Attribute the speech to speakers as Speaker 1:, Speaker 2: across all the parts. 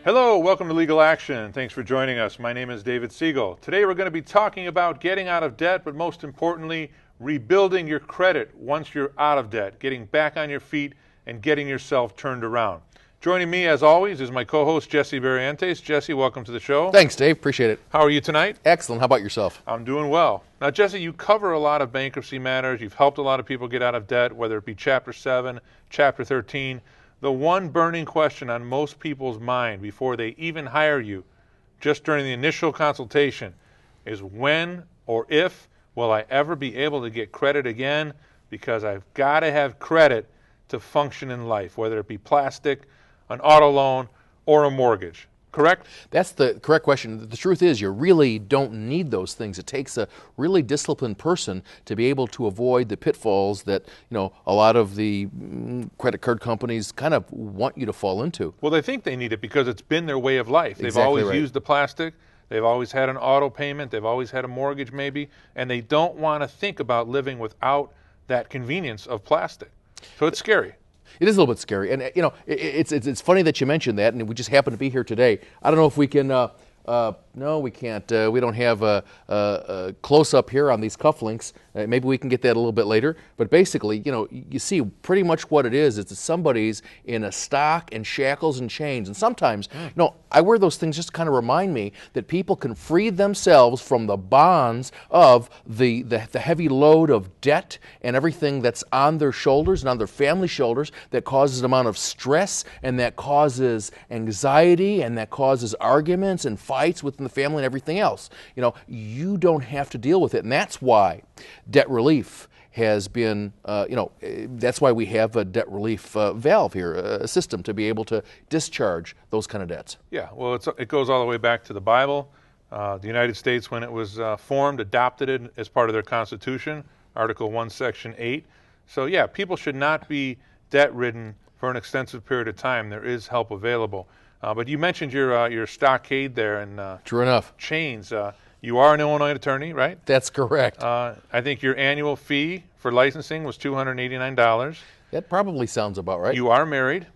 Speaker 1: Hello, welcome to Legal Action. Thanks for joining us. My name is David Siegel. Today we're going to be talking about getting out of debt, but most importantly, rebuilding your credit once you're out of debt, getting back on your feet and getting yourself turned around. Joining me, as always, is my co-host, Jesse Barrientos. Jesse, welcome to the show.
Speaker 2: Thanks, Dave. Appreciate it.
Speaker 1: How are you tonight?
Speaker 2: Excellent. How about yourself?
Speaker 1: I'm doing well. Now, Jesse, you cover a lot of bankruptcy matters. You've helped a lot of people get out of debt, whether it be Chapter 7, Chapter 13. The one burning question on most people's mind before they even hire you, just during the initial consultation, is when or if will I ever be able to get credit again, because I've got to have credit to function in life, whether it be plastic, an auto loan, or a mortgage. Correct?
Speaker 2: That's the correct question. The truth is you really don't need those things. It takes a really disciplined person to be able to avoid the pitfalls that, a lot of the credit card companies kind of want you to fall into.
Speaker 1: Well, they think they need it because it's been their way of life. They've
Speaker 2: Exactly
Speaker 1: always
Speaker 2: right.
Speaker 1: used the plastic. They've always had an auto payment. They've always had a mortgage maybe, and they don't want to think about living without that convenience of plastic. So it's scary.
Speaker 2: It is a little bit scary, and it's funny that you mentioned that, and we just happen to be here today. I don't know if we can. No, we can't. We don't have a close-up here on these cufflinks. Maybe we can get that a little bit later. But basically, you see pretty much what it is. It's somebody's in a stock and shackles and chains. And sometimes, I wear those things just to kind of remind me that people can free themselves from the bonds of the heavy load of debt and everything that's on their shoulders and on their family shoulders that causes an amount of stress, and that causes anxiety, and that causes arguments and fights within the family and everything else. You don't have to deal with it, and that's why debt relief has been, that's why we have a debt relief valve here, a system to be able to discharge those kind of debts.
Speaker 1: Yeah, well, it goes all the way back to the Bible. The United States, when it was formed, adopted it as part of their Constitution, Article 1, Section 8. So, yeah, people should not be debt-ridden for an extensive period of time. There is help available. But you mentioned your stockade there and
Speaker 2: True enough.
Speaker 1: chains. You are an Illinois attorney, right?
Speaker 2: That's correct.
Speaker 1: I think your annual fee for licensing was $289.
Speaker 2: That probably sounds about right.
Speaker 1: You are married.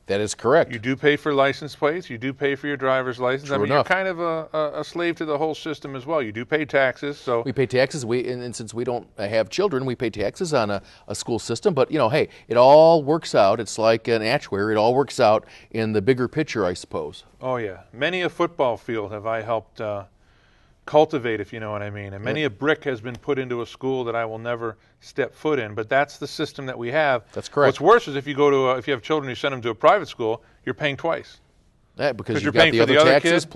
Speaker 2: That is correct.
Speaker 1: You do pay for license plates. You do pay for your driver's license.
Speaker 2: True
Speaker 1: I mean,
Speaker 2: enough.
Speaker 1: you're kind of a slave to the whole system as well. You do pay taxes. So
Speaker 2: We pay taxes. And since we don't have children, we pay taxes on a school system. But, hey, it all works out. It's like an actuary. It all works out in the bigger picture, I suppose.
Speaker 1: Oh, yeah. Many a football field have I helped cultivate, if you know what I mean. And many a brick has been put into a school that I will never step foot in. But that's the system that we have.
Speaker 2: That's correct.
Speaker 1: What's worse is if you go to if you have children, you send them to a private school, you're paying twice.
Speaker 2: Yeah, because
Speaker 1: you're
Speaker 2: you've got
Speaker 1: paying
Speaker 2: the
Speaker 1: for
Speaker 2: other
Speaker 1: the other
Speaker 2: taxes
Speaker 1: kid,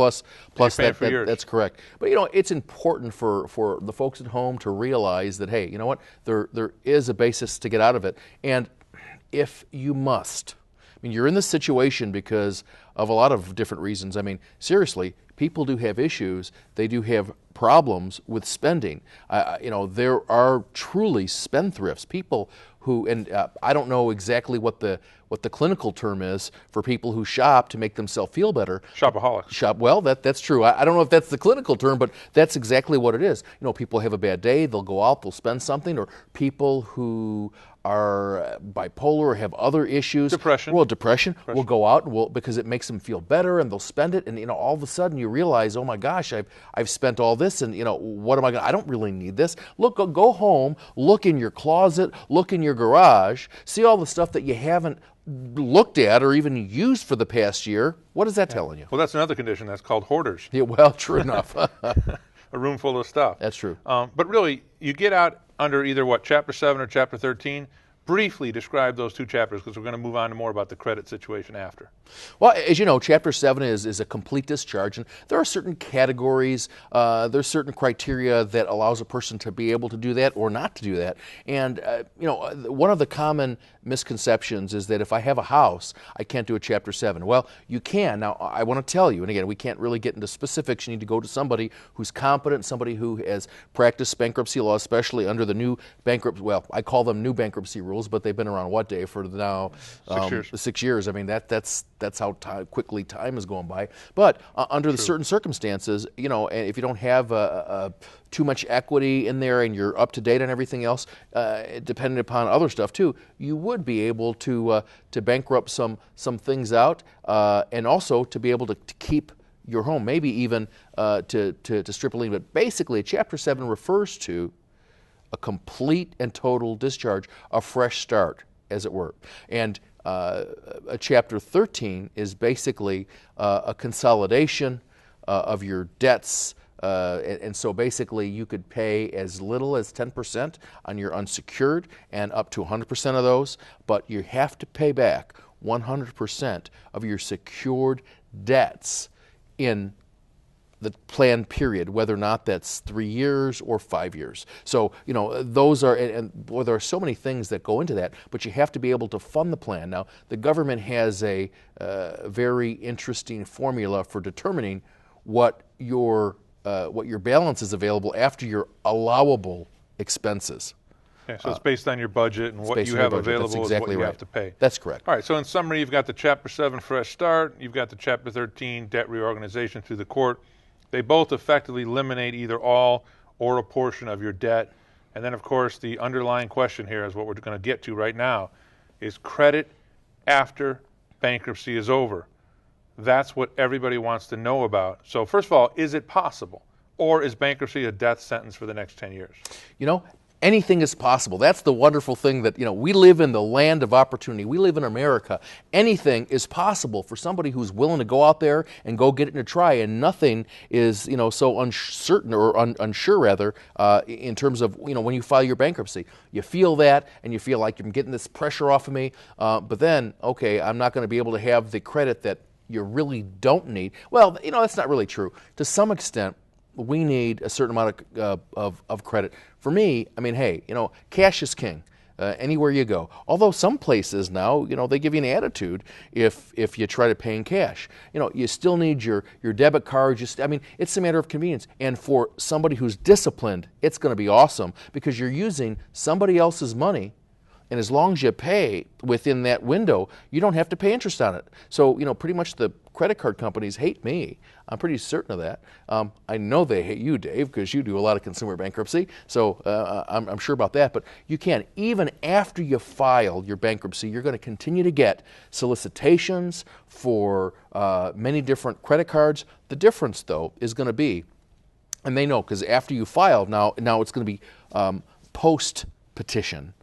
Speaker 2: plus
Speaker 1: paying for yours.
Speaker 2: that's correct. But it's important for the folks at home to realize that, hey, you know what, there is a basis to get out of it. And if you must, you're in this situation because of a lot of different reasons. Seriously, people do have issues. They do have problems with spending. There are truly spendthrifts, people who, and I don't know exactly what the clinical term is for people who shop to make themselves feel better.
Speaker 1: Shopaholics.
Speaker 2: Well, that's true. I don't know if that's the clinical term, but that's exactly what it is. People have a bad day, they'll go out, they'll spend something, or people who are bipolar or have other issues.
Speaker 1: Depression
Speaker 2: will go out and because it makes them feel better, and they'll spend it, and all of a sudden you realize, oh my gosh, I've spent all this, and what am I going? I don't really need this. Go home, look in your closet, look in your garage, see all the stuff that you haven't looked at or even used for the past year. What is that telling you?
Speaker 1: Well, that's another condition. That's called hoarders.
Speaker 2: Yeah, well, true enough.
Speaker 1: A room full of stuff.
Speaker 2: That's true.
Speaker 1: But really, you get out under either Chapter 7 or Chapter 13. Briefly describe those two chapters, because we're going to move on to more about the credit situation after.
Speaker 2: Well, as you know, Chapter 7 is a complete discharge, and there are certain categories, there's certain criteria that allows a person to be able to do that or not to do that. And, one of the common misconceptions is that if I have a house, I can't do a Chapter 7. Well, you can. Now, I want to tell you, and again, we can't really get into specifics. You need to go to somebody who's competent, somebody who has practiced bankruptcy law, especially under the new bankruptcy, well, I call them new bankruptcy rules. rules, but they've been around what, Dave, for now
Speaker 1: 6 years.
Speaker 2: 6 years. I mean, that's how quickly time is going by. But under the certain circumstances, you know, and if you don't have too much equity in there and you're up to date on everything else, depending upon other stuff too, you would be able to bankrupt some things out, and also to be able to keep your home, maybe even to strip a lien. But basically, Chapter 7 refers to a complete and total discharge, a fresh start, as it were. And a Chapter 13 is basically a consolidation of your debts. And so basically you could pay as little as 10% on your unsecured and up to 100% of those, but you have to pay back 100% of your secured debts in the planned period, whether or not that's 3 years or 5 years. So, you know, those are, and boy, there are so many things that go into that, but you have to be able to fund the plan. Now, the government has a very interesting formula for determining what your balance is available after your allowable expenses.
Speaker 1: Okay, so it's based on your budget, and what you have available is what you have to pay.
Speaker 2: That's correct.
Speaker 1: All right, so in summary, you've got the Chapter 7 fresh start, you've got the Chapter 13 debt reorganization through the court. They both effectively eliminate either all or a portion of your debt. And then, of course, the underlying question here is what we're going to get to right now, is credit after bankruptcy is over. That's what everybody wants to know about. So first of all, is it possible? Or is bankruptcy a death sentence for the next 10 years?
Speaker 2: You know, anything is possible. That's the wonderful thing that, you know, we live in the land of opportunity. We live in America. Anything is possible for somebody who's willing to go out there and go get it and try, and nothing is, you know, so uncertain or unsure rather, in terms of, you know, when you file your bankruptcy. You feel that and you feel like you're getting this pressure off of me, but then, okay, I'm not going to be able to have the credit that you really don't need. Well, you know, that's not really true. To some extent, we need a certain amount of credit. For me, I mean, hey, you know, cash is king anywhere you go. Although some places now, you know, they give you an attitude if you try to pay in cash. You know, you still need your debit card. I mean, it's a matter of convenience. And for somebody who's disciplined, it's going to be awesome because you're using somebody else's money. And as long as you pay within that window, you don't have to pay interest on it. So, you know, pretty much the credit card companies hate me. I'm pretty certain of that. I know they hate you, Dave, because you do a lot of consumer bankruptcy. So I'm sure about that. But you can, even after you file your bankruptcy, you're going to continue to get solicitations for many different credit cards. The difference, though, is going to be, and they know, because after you file, now it's going to be post-petition.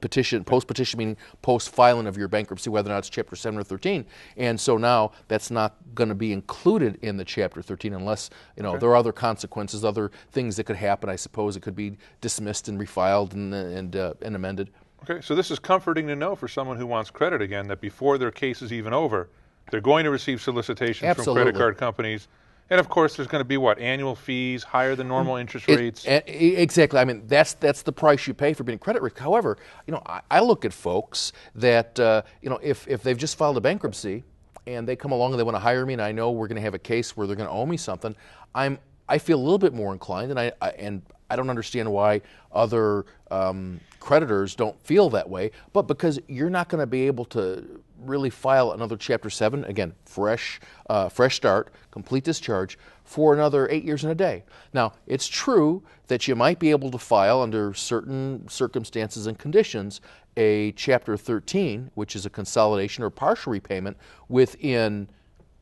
Speaker 2: Post-petition meaning post-filing of your bankruptcy, whether or not it's Chapter 7 or 13. And so now that's not going to be included in the Chapter 13 unless, you know, there are other consequences, other things that could happen. I suppose it could be dismissed and refiled and amended.
Speaker 1: Okay, so this is comforting to know for someone who wants credit again, that before their case is even over, they're going to receive solicitations from credit card companies. And of course, there's going to be what? Annual fees, higher than normal interest rates.
Speaker 2: Exactly. I mean, that's the price you pay for being credit risk. However, you know, I look at folks that you know, if they've just filed a bankruptcy and they come along and they want to hire me, and I know we're going to have a case where they're going to owe me something, I feel a little bit more inclined, and I don't understand why other creditors don't feel that way. But because you're not going to be able to really file another Chapter 7, again, fresh start, complete discharge, for another 8 years and a day. Now, it's true that you might be able to file under certain circumstances and conditions a Chapter 13, which is a consolidation or partial repayment, within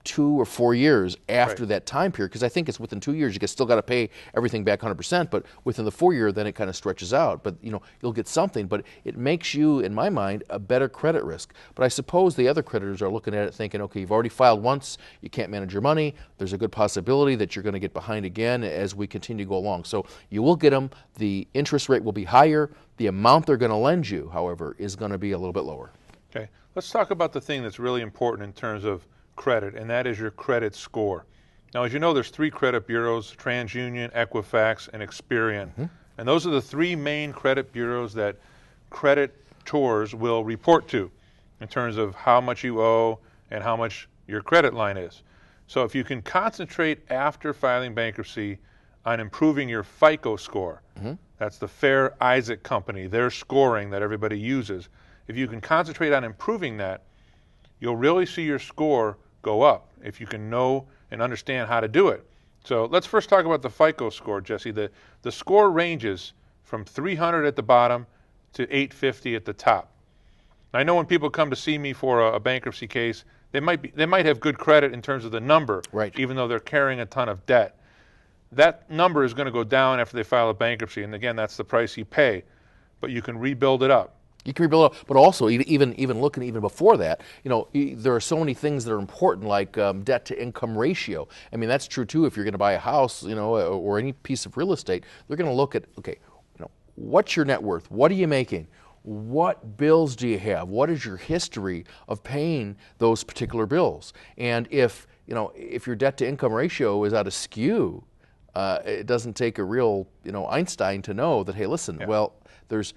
Speaker 2: 2 or 4 years after that time period, because I think it's within 2 years you still got to pay everything back 100%, but within the 4 year, then it kind of stretches out. But you know, you'll get something, but it makes you, in my mind, a better credit risk. But I suppose the other creditors are looking at it thinking, okay, you've already filed once, you can't manage your money, there's a good possibility that you're going to get behind again as we continue to go along. So you will get them, the interest rate will be higher, the amount they're going to lend you, however, is going to be a little bit lower.
Speaker 1: Okay, let's talk about the thing that's really important in terms of credit, and that is your credit score. Now, as you know, there's 3 credit bureaus: TransUnion, Equifax, and Experian. And those are the 3 main credit bureaus that creditors will report to in terms of how much you owe and how much your credit line is. So if you can concentrate after filing bankruptcy on improving your FICO score, That's the Fair Isaac Company, their scoring that everybody uses. If you can concentrate on improving that, you'll really see your score go up if you can know and understand how to do it. So let's first talk about the FICO score, Jesse. The score ranges from 300 at the bottom to 850 at the top. I know when people come to see me for a bankruptcy case, they might have good credit in terms of the number,
Speaker 2: right,
Speaker 1: even though they're carrying a ton of debt. That number is going to go down after they file a bankruptcy, and again, that's the price you pay, but you can rebuild it up.
Speaker 2: You can rebuild it up, but also even looking even before that, there are so many things that are important, like debt to income ratio. I mean, that's true too. If you're going to buy a house, or any piece of real estate, they're going to look at, okay, what's your net worth? What are you making? What bills do you have? What is your history of paying those particular bills? And if your debt to income ratio is out of skew, it doesn't take a real Einstein to know that, hey, listen,
Speaker 1: yeah,
Speaker 2: well, there's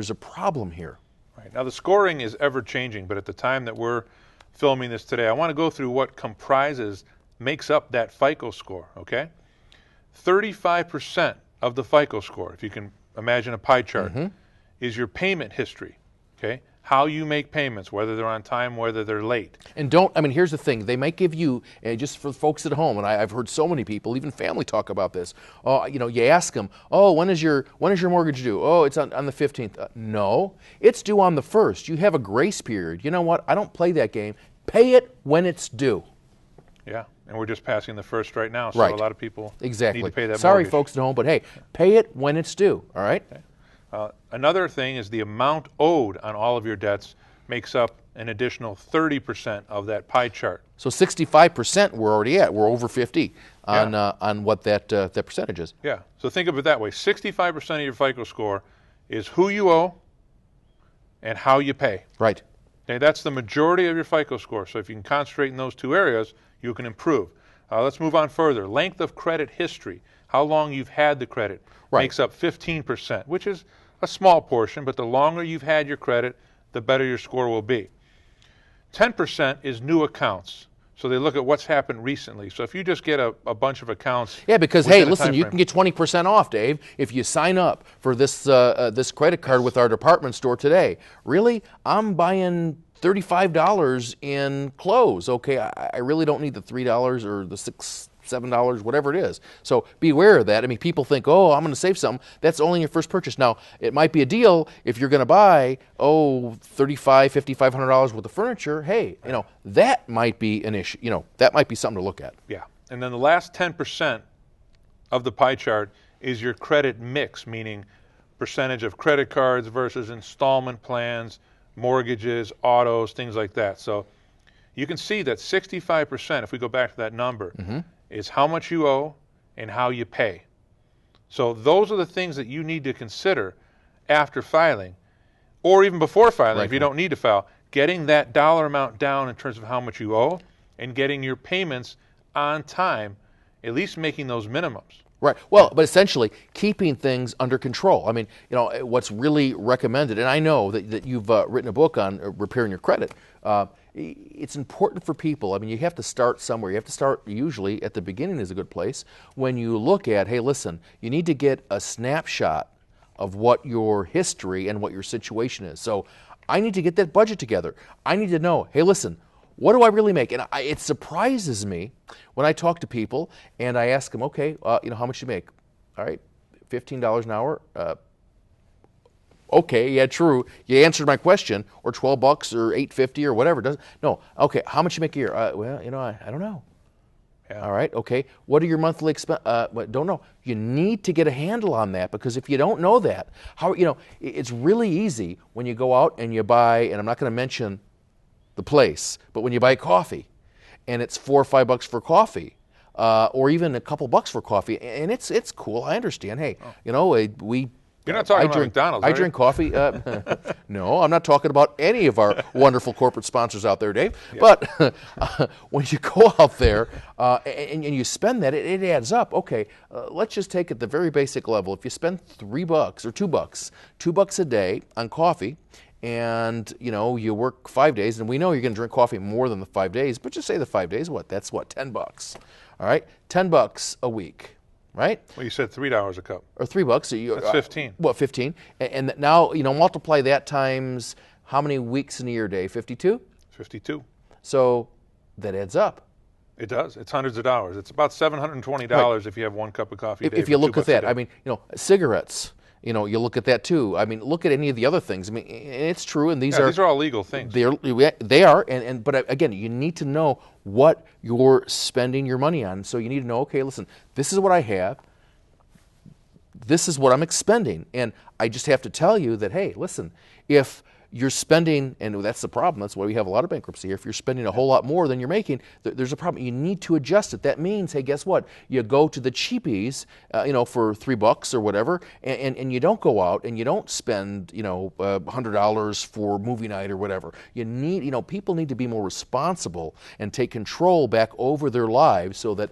Speaker 2: a problem here.
Speaker 1: Right. Now the scoring is ever changing, but at the time that we're filming this today, I want to go through what makes up that FICO score, okay? 35% of the FICO score, if you can imagine a pie chart, is your payment history, okay? How you make payments, whether they're on time, whether they're late.
Speaker 2: And here's the thing, they might give you, just for folks at home, and I've heard so many people, even family, talk about this. Oh, you ask them, oh, when is your mortgage due? Oh, it's on the 15th. No, it's due on the 1st. You have a grace period. You know what? I don't play that game. Pay it when it's due.
Speaker 1: Yeah, and we're just passing the 1st right now, so
Speaker 2: right,
Speaker 1: a lot of people
Speaker 2: exactly
Speaker 1: need to pay that
Speaker 2: Sorry,
Speaker 1: mortgage.
Speaker 2: Folks at home, but hey, pay it when it's due, all right?
Speaker 1: Okay. Another thing is the amount owed on all of your debts makes up an additional 30% of that pie chart.
Speaker 2: So 65% we're already at. We're over 50 on what that percentage is.
Speaker 1: Yeah. So think of it that way. 65% of your FICO score is who you owe and how you pay.
Speaker 2: Right.
Speaker 1: Okay, that's the majority of your FICO score. So if you can concentrate in those two areas, you can improve. Let's move on further. Length of credit history, how long you've had the credit, makes up 15%, which is a small portion, but the longer you've had your credit, the better your score will be. 10% is new accounts. So they look at what's happened recently. So if you just get a bunch of accounts.
Speaker 2: Yeah, because, hey, listen, you can get 20% off, Dave, if you sign up for this credit card with our department store today. Really? I'm buying $35 in clothes. Okay, I really don't need the $3 or the $6, $7, whatever it is. So be aware of that. I mean, people think, oh, I'm going to save something. That's only your first purchase. Now, it might be a deal if you're going to buy, $3,500, $5,500 worth of furniture. Hey, that might be an issue. That might be something to look at.
Speaker 1: Yeah. And then the last 10% of the pie chart is your credit mix, meaning percentage of credit cards versus installment plans, mortgages, autos, things like that. So you can see that 65%, if we go back to that number, is how much you owe and how you pay. So those are the things that you need to consider after filing, or even before filing, if you don't need to file, getting that dollar amount down in terms of how much you owe and getting your payments on time, at least making those minimums.
Speaker 2: Right. Well, but essentially keeping things under control. I mean, what's really recommended, and I know that you've written a book on repairing your credit. It's important for people. I mean, you have to start somewhere. You have to start usually at the beginning is a good place. When you look at, hey, listen, you need to get a snapshot of what your history and what your situation is. So I need to get that budget together. I need to know, hey, listen, what do I really make? And it surprises me when I talk to people and I ask them, okay, how much do you make? All right, $15 an hour. Okay, yeah, true. You answered my question, or $12 or $8.50 or whatever. No, okay. How much you make a year? Well, I don't know. Yeah. All right, okay. What are your monthly expenses? Don't know. You need to get a handle on that, because if you don't know that, it's really easy when you go out and you buy, and I'm not going to mention the place, but when you buy coffee, and it's $4 or $5 for coffee, or even a couple bucks for coffee, and it's cool. I understand. Hey, we.
Speaker 1: You're not talking about McDonald's,
Speaker 2: I drink coffee. No, I'm not talking about any of our wonderful corporate sponsors out there, Dave. Yeah. But when you go out there and you spend that, it adds up. Okay, let's just take it the very basic level. If you spend $3 or $2 a day on coffee, and you work 5 days, and we know you're going to drink coffee more than the 5 days, but just say the 5 days. That's $10. All right, $10 a week. right?
Speaker 1: Well, you said $3 a cup.
Speaker 2: Or $3. So
Speaker 1: That's 15.
Speaker 2: What, 15? And now, multiply that times how many weeks in a year, Dave? 52?
Speaker 1: 52.
Speaker 2: So that adds up.
Speaker 1: It does. It's hundreds of dollars. It's about $720
Speaker 2: Right.
Speaker 1: if you have 1 cup of coffee a day.
Speaker 2: If you
Speaker 1: for
Speaker 2: look
Speaker 1: $2
Speaker 2: at that,
Speaker 1: a day.
Speaker 2: I mean, cigarettes, you look at that too. I mean, look at any of the other things. I mean, it's true, and these
Speaker 1: these are all legal things.
Speaker 2: They are, but again, you need to know what you're spending your money on. So you need to know, okay, listen, this is what I have. This is what I'm expending, and I just have to tell you that, hey, listen, if you're spending, and that's the problem, that's why we have a lot of bankruptcy here. If you're spending a whole lot more than you're making, there's a problem. You need to adjust it. That means, hey, guess what? You go to the cheapies, for $3 or whatever, and you don't go out and you don't spend, $100 for movie night or whatever. You need, people need to be more responsible and take control back over their lives so that,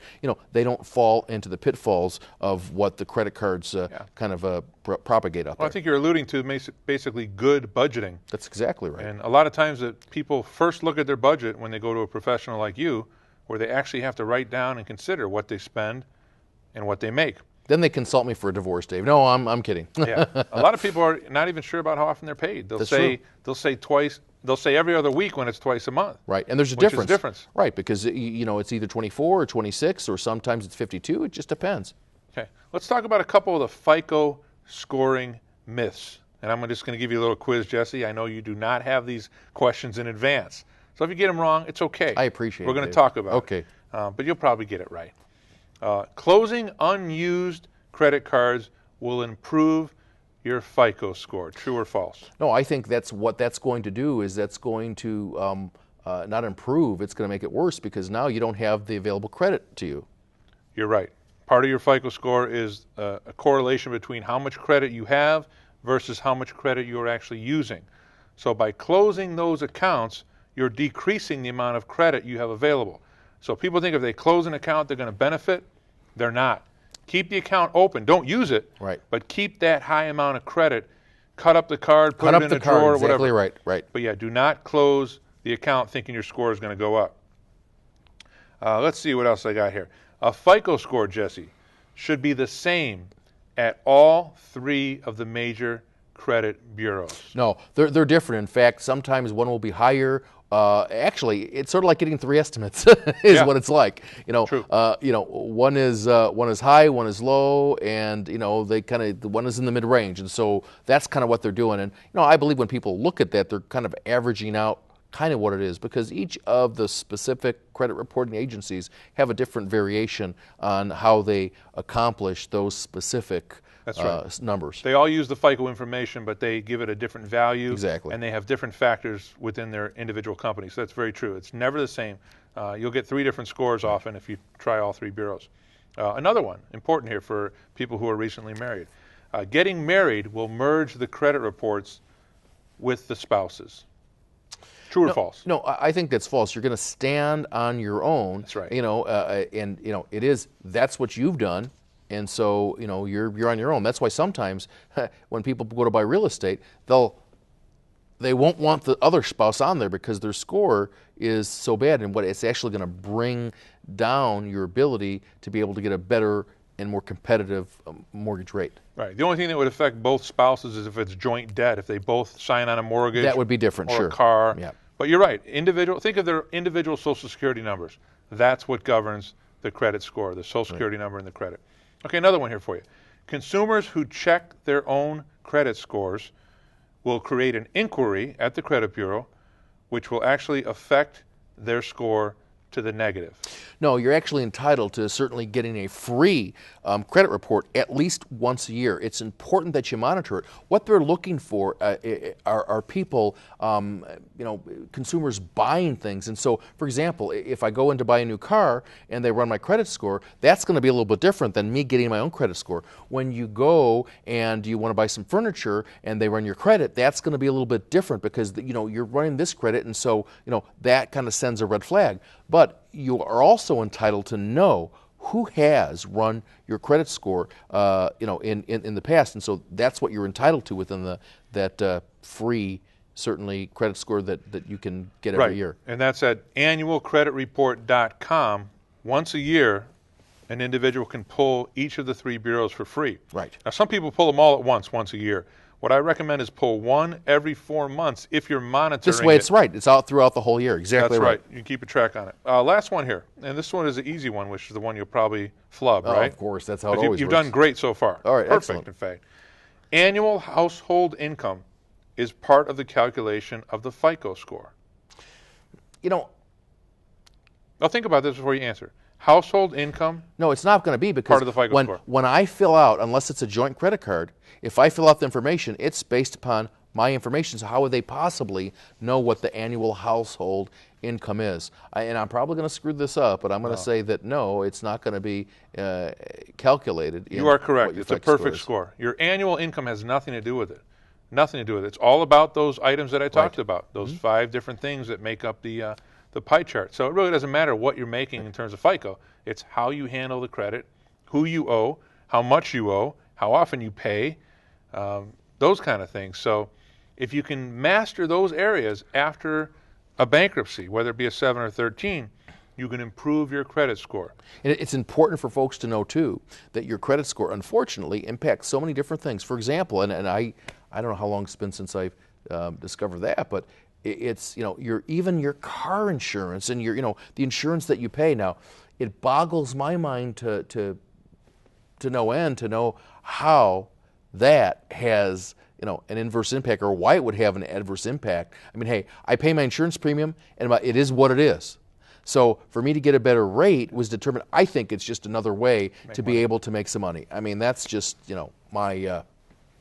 Speaker 2: they don't fall into the pitfalls of what the credit cards kind of propagate out there.
Speaker 1: Well, I think you're alluding to basically good budgeting.
Speaker 2: That's exactly right.
Speaker 1: And a lot of times that people first look at their budget when they go to a professional like you, where they actually have to write down and consider what they spend and what they make.
Speaker 2: Then they consult me for a divorce, Dave. No, I'm kidding.
Speaker 1: Yeah, a lot of people are not even sure about how often they're paid. They'll say twice. They'll say every other week when it's twice a month.
Speaker 2: Right, and there's a
Speaker 1: which
Speaker 2: difference.
Speaker 1: Is a difference.
Speaker 2: Right, because it's either 24 or 26, or sometimes it's 52. It just depends.
Speaker 1: Okay, let's talk about a couple of the FICO scoring myths. And I'm just going to give you a little quiz, Jesse. I know you do not have these questions in advance. So if you get them wrong, it's okay.
Speaker 2: I appreciate it.
Speaker 1: We're going to talk about
Speaker 2: it.
Speaker 1: Okay. But you'll probably get it right. Closing unused credit cards will improve your FICO score. True or false?
Speaker 2: No, I think that's what that's going to do is that's going to not improve. It's going to make it worse because now you don't have the available credit to you.
Speaker 1: You're right. Part of your FICO score is a correlation between how much credit you have versus how much credit you're actually using. So by closing those accounts, you're decreasing the amount of credit you have available. So people think if they close an account, they're going to benefit. They're not. Keep the account open. Don't use it,
Speaker 2: right? But
Speaker 1: keep that high amount of credit. Cut up the card, put it in a drawer, or whatever.
Speaker 2: Exactly right.
Speaker 1: But yeah, do not close the account thinking your score is going to go up. Let's see what else I got here. A FICO score, Jesse, should be the same at all 3 of the major credit bureaus.
Speaker 2: No, they're different. In fact, sometimes one will be higher. Actually, it's sort of like getting 3 estimates is what it's like.
Speaker 1: True.
Speaker 2: One is high, one is low, and they kind of the one is in the mid range, and so that's kind of what they're doing. And I believe when people look at that, they're kind of averaging out kind of what it is because each of the specific credit reporting agencies have a different variation on how they accomplish those specific numbers.
Speaker 1: They all use the FICO information, but they give it a different value.
Speaker 2: Exactly.
Speaker 1: And they have different factors within their individual companies. So that's very true. It's never the same. You'll get 3 different scores often if you try all 3 bureaus. Another one, important here for people who are recently married. Getting married will merge the credit reports with the spouses. True or false?
Speaker 2: No, I think that's false. You're going to stand on your own.
Speaker 1: That's right.
Speaker 2: It is. That's what you've done, and so you're on your own. That's why sometimes when people go to buy real estate, they won't want the other spouse on there because their score is so bad, and what it's actually going to bring down your ability to be able to get a better and more competitive mortgage rate.
Speaker 1: Right. The only thing that would affect both spouses is if it's joint debt. If they both sign on a mortgage,
Speaker 2: that would be different.
Speaker 1: Or
Speaker 2: sure.
Speaker 1: a car.
Speaker 2: Yeah.
Speaker 1: But you're right. Think of their individual Social Security numbers. That's what governs the credit score, the Social Security number and the credit. Okay, another one here for you. Consumers who check their own credit scores will create an inquiry at the credit bureau, which will actually affect their score to the negative.
Speaker 2: No, you're actually entitled to certainly getting a free credit report at least once a year. It's important that you monitor it. What they're looking for are people, consumers buying things. And so, for example, if I go in to buy a new car and they run my credit score, that's going to be a little bit different than me getting my own credit score. When you go and you want to buy some furniture and they run your credit, that's going to be a little bit different because you're running this credit, and so that kind of sends a red flag. But you are also entitled to know who has run your credit score, in the past, and so that's what you're entitled to within that free, certainly, credit score that you can get every year.
Speaker 1: And that's at annualcreditreport.com. Once a year, an individual can pull each of the 3 bureaus for free.
Speaker 2: Right.
Speaker 1: Now, some people pull them all at once a year. What I recommend is pull one every 4 months if you're monitoring
Speaker 2: This way
Speaker 1: it.
Speaker 2: it's right. It's out throughout the whole year. Exactly
Speaker 1: That's right. You keep a track on it. Last one here, and this one is an easy one, which is the one you'll probably flub, right?
Speaker 2: Of course. That's how it
Speaker 1: But
Speaker 2: always
Speaker 1: you've
Speaker 2: works.
Speaker 1: done great so far.
Speaker 2: All right,
Speaker 1: Perfect,
Speaker 2: excellent.
Speaker 1: in fact. Annual household income is part of the calculation of the FICO score.
Speaker 2: You know,
Speaker 1: Now think about this before you answer. Household income,
Speaker 2: no, it's not going to be because
Speaker 1: Part of the FICO score.
Speaker 2: when I fill out, unless it's a joint credit card, if I fill out the information, it's based upon my information. So how would they possibly know what the annual household income is? And I'm probably going to screw this up, but I'm going to say that no, it's not going to be calculated.
Speaker 1: you are correct. It's a perfect score. Your annual income has nothing to do with it. Nothing to do with it. It's all about those items that I talked about, those 5 different things that make up the pie chart. So it really doesn't matter what you're making in terms of FICO. It's how you handle the credit, who you owe, how much you owe, how often you pay, those kind of things. So if you can master those areas after a bankruptcy, whether it be a 7 or 13, you can improve your credit score.
Speaker 2: And it's important for folks to know, too, that your credit score, unfortunately, impacts so many different things. For example, and I don't know how long it's been since I've discovered that, but it's, even your car insurance and your, the insurance that you pay. Now, it boggles my mind to no end to know how that has, an inverse impact, or why it would have an adverse impact. I mean, hey, I pay my insurance premium, and it is what it is. So for me to get a better rate was determined. I think it's just another way to be able to make some money. I mean, that's just, my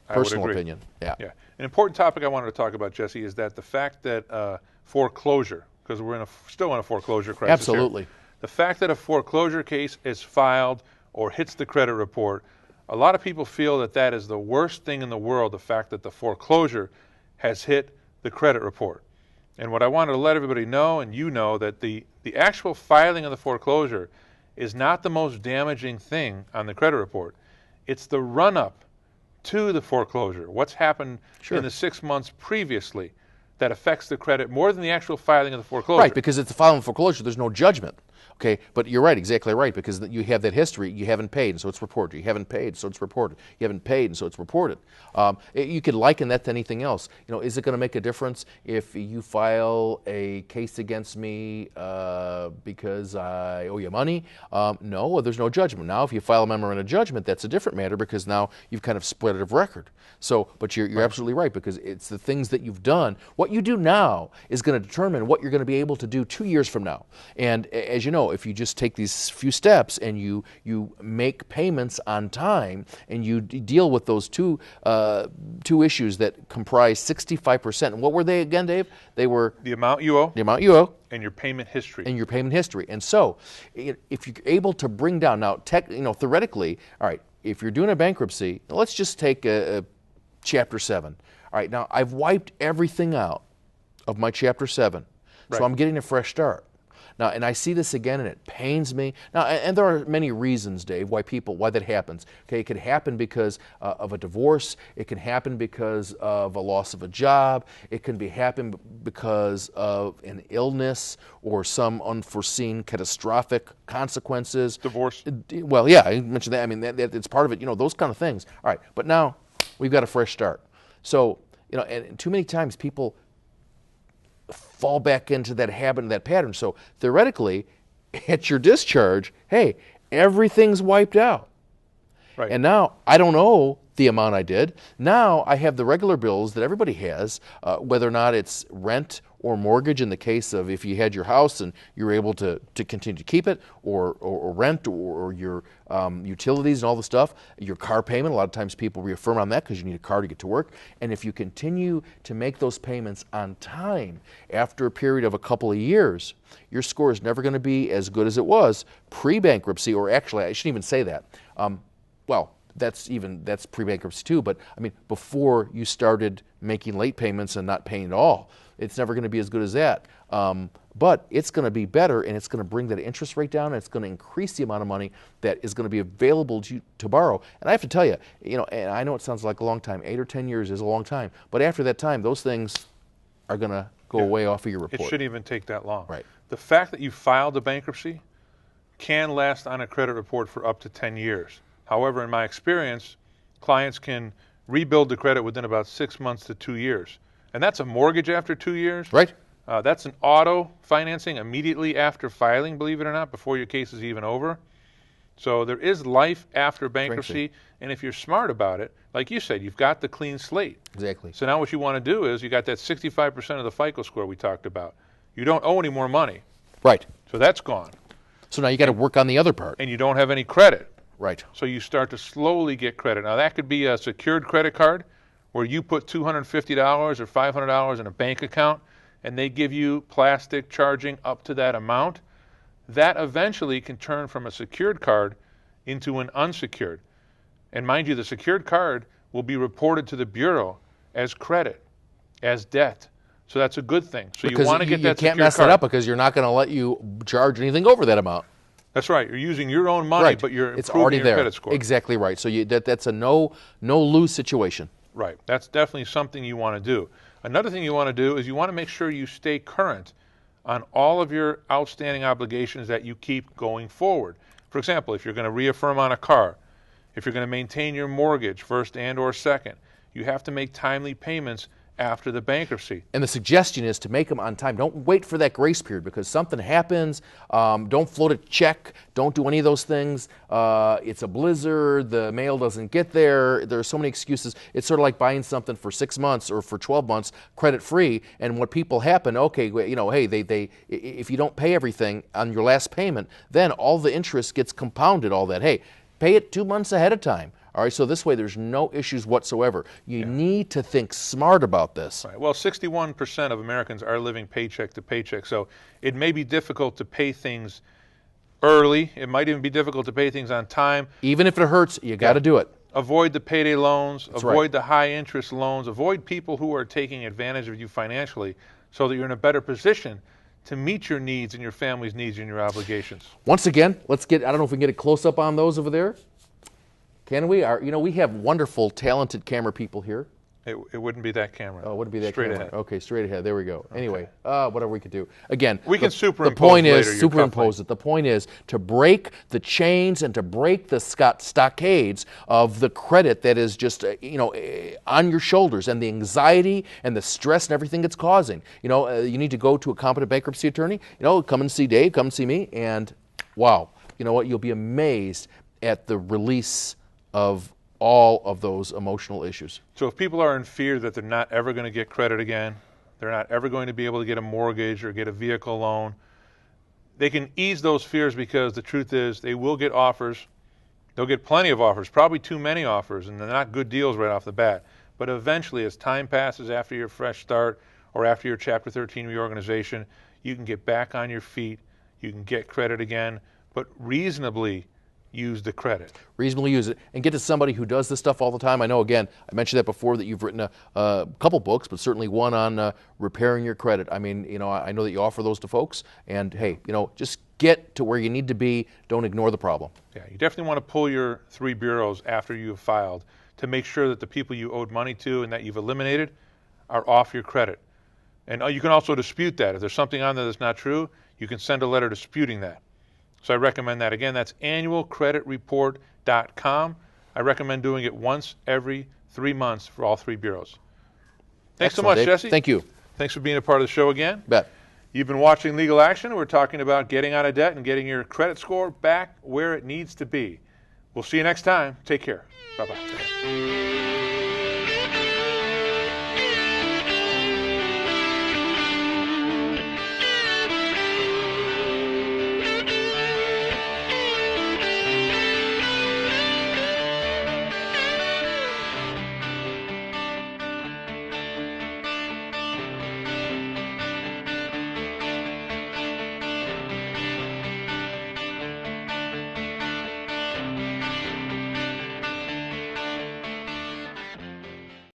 Speaker 2: personal opinion. Yeah.
Speaker 1: An important topic I wanted to talk about, Jesse, is that the fact that foreclosure, because we're still in a foreclosure crisis.
Speaker 2: Absolutely.
Speaker 1: Here, the fact that a foreclosure case is filed or hits the credit report, a lot of people feel that that is the worst thing in the world, the fact that the foreclosure has hit the credit report. And what I wanted to let everybody know, and you know, that the actual filing of the foreclosure is not the most damaging thing on the credit report. It's the run-up to the foreclosure, what's happened in the 6 months previously that affects the credit more than the actual filing of the foreclosure.
Speaker 2: Right, because it's the filing of foreclosure, there's no judgment. Okay, but you're right, exactly right, because you have that history. You haven't paid, and so it's reported. You haven't paid, so it's reported. You haven't paid, and so it's reported. You could liken that to anything else. Is it going to make a difference if you file a case against me because I owe you money? No, there's no judgment. Now, if you file a memorandum of judgment, that's a different matter, because now you've kind of split it of record. So, but you're absolutely right, because it's the things that you've done. What you do now is going to determine what you're going to be able to do 2 years from now. And as you know, if you just take these few steps and you make payments on time and you deal with those two issues that comprise 65%. And what were they again, Dave? They were
Speaker 1: the amount you owe.
Speaker 2: The amount you owe.
Speaker 1: And your payment history.
Speaker 2: And your payment history. And so, if you're able to bring down, now, theoretically, all right, if you're doing a bankruptcy, let's just take a Chapter 7. All right, now I've wiped everything out of my Chapter 7.
Speaker 1: Right.
Speaker 2: So I'm getting a fresh start. Now, and I see this again, and it pains me. Now, and there are many reasons, Dave, why that happens. Okay, it could happen because of a divorce. It can happen because of a loss of a job. It can happen because of an illness or some unforeseen catastrophic consequences.
Speaker 1: Divorce.
Speaker 2: Well, yeah, I mentioned that. I mean, it's part of it. Those kind of things. All right, but now we've got a fresh start. So, and too many times people fall back into that habit and that pattern. So theoretically, at your discharge, hey, everything's wiped out.
Speaker 1: Right.
Speaker 2: And now I don't owe the amount I did. Now I have the regular bills that everybody has, whether or not it's rent or mortgage in the case of if you had your house and you're able to continue to keep it, or rent, or your utilities and all the stuff, your car payment. A lot of times people reaffirm on that because you need a car to get to work. And if you continue to make those payments on time after a period of a couple of years, your score is never going to be as good as it was pre-bankruptcy, or actually, I shouldn't even say that. That's pre-bankruptcy too, but I mean, before you started making late payments and not paying at all, it's never going to be as good as that. But it's going to be better, and it's going to bring that interest rate down, and it's going to increase the amount of money that is going to be available to borrow. And I have to tell you, and I know it sounds like a long time, 8 or 10 years is a long time, but after that time, those things are going to go away off of your report.
Speaker 1: It shouldn't even take that long.
Speaker 2: Right.
Speaker 1: The fact that you filed a bankruptcy can last on a credit report for up to 10 years. However, in my experience, clients can rebuild the credit within about 6 months to 2 years. And that's a mortgage after 2 years.
Speaker 2: Right.
Speaker 1: That's an auto financing immediately after filing, believe it or not, before your case is even over. So there is life after bankruptcy, and if you're smart about it, like you said, you've got the clean slate.
Speaker 2: Exactly.
Speaker 1: So now what you want to do is you got that 65% of the FICO score we talked about. You don't owe any more money.
Speaker 2: Right.
Speaker 1: So that's gone.
Speaker 2: So now you got to work on the other part.
Speaker 1: And you don't have any credit.
Speaker 2: Right.
Speaker 1: So you start to slowly get credit. Now that could be a secured credit card where you put $250 or $500 in a bank account and they give you plastic charging up to that amount. That eventually can turn from a secured card into an unsecured. And mind you, the secured card will be reported to the Bureau as credit, as debt. So that's a good thing. So
Speaker 2: because
Speaker 1: you want to get that secured card.
Speaker 2: You can't mess that up because you're not going to let you charge anything over that amount.
Speaker 1: That's right. You're using your own money,
Speaker 2: Right.
Speaker 1: but you're
Speaker 2: it's
Speaker 1: improving
Speaker 2: already
Speaker 1: your
Speaker 2: there.
Speaker 1: credit score.
Speaker 2: Exactly right. So that's a no-lose situation.
Speaker 1: Right. That's definitely something you want to do. Another thing you want to do is you want to make sure you stay current on all of your outstanding obligations that you keep going forward. For example, if you're going to reaffirm on a car, if you're going to maintain your mortgage, first and or second, you have to make timely payments after the bankruptcy.
Speaker 2: And the suggestion is to make them on time. Don't wait for that grace period because something happens. Don't float a check. Don't do any of those things. It's a blizzard. The mail doesn't get there. There are so many excuses. It's sort of like buying something for 6 months or for 12 months credit free. And what people happen, okay, you know, hey, they if you don't pay everything on your last payment, then all the interest gets compounded. All that. Hey, pay it 2 months ahead of time. All right, so this way there's no issues whatsoever. You need to think smart about this.
Speaker 1: Right. Well, 61% of Americans are living paycheck to paycheck, so it may be difficult to pay things early. It might even be difficult to pay things on time.
Speaker 2: Even if it hurts, you got to do it.
Speaker 1: Avoid the payday loans.
Speaker 2: That's
Speaker 1: avoid
Speaker 2: right.
Speaker 1: the high interest loans. Avoid people who are taking advantage of you financially so that you're in a better position to meet your needs and your family's needs and your obligations.
Speaker 2: Once again, let's get, I don't know if we can get a close-up on those over there. Can we? You know, we have wonderful, talented camera people here.
Speaker 1: It wouldn't be that camera.
Speaker 2: Oh, it wouldn't be that
Speaker 1: Straight
Speaker 2: camera.
Speaker 1: ahead.
Speaker 2: Okay, straight ahead. There we go. Okay. Anyway, whatever we could do. Again,
Speaker 1: we can superimpose
Speaker 2: the point
Speaker 1: later
Speaker 2: is
Speaker 1: your
Speaker 2: superimpose it. The point is to break the chains and to break the stockades of the credit that is just on your shoulders and the anxiety and the stress and everything it's causing. You know, you need to go to a competent bankruptcy attorney. You know, come and see Dave, come and see me, and wow, you know what? You'll be amazed at the release of all of those emotional issues.
Speaker 1: So if people are in fear that they're not ever going to get credit again, they're not ever going to be able to get a mortgage or get a vehicle loan, they can ease those fears because the truth is they will get offers. They'll get plenty of offers, probably too many offers, and they're not good deals right off the bat. But eventually, as time passes after your fresh start or after your Chapter 13 reorganization, you can get back on your feet, you can get credit again, but reasonably use the credit.
Speaker 2: Reasonably use it and get to somebody who does this stuff all the time. I know, again, I mentioned that before that you've written a couple books, but certainly one on repairing your credit. I mean, you know, I know that you offer those to folks, and hey, you know, just get to where you need to be. Don't ignore the problem.
Speaker 1: Yeah, you definitely want to pull your 3 bureaus after you have filed to make sure that the people you owed money to and that you've eliminated are off your credit. And you can also dispute that. If there's something on there that's not true, you can send a letter disputing that. So I recommend that. Again, that's annualcreditreport.com. I recommend doing it once every 3 months for all 3 bureaus. Thanks
Speaker 2: Excellent,
Speaker 1: so much,
Speaker 2: Dave.
Speaker 1: Jesse.
Speaker 2: Thank you.
Speaker 1: Thanks for being a part of the show again.
Speaker 2: Bet.
Speaker 1: You've been watching Legal Action. We're talking about getting out of debt and getting your credit score back where it needs to be. We'll see you next time. Take care. Bye-bye.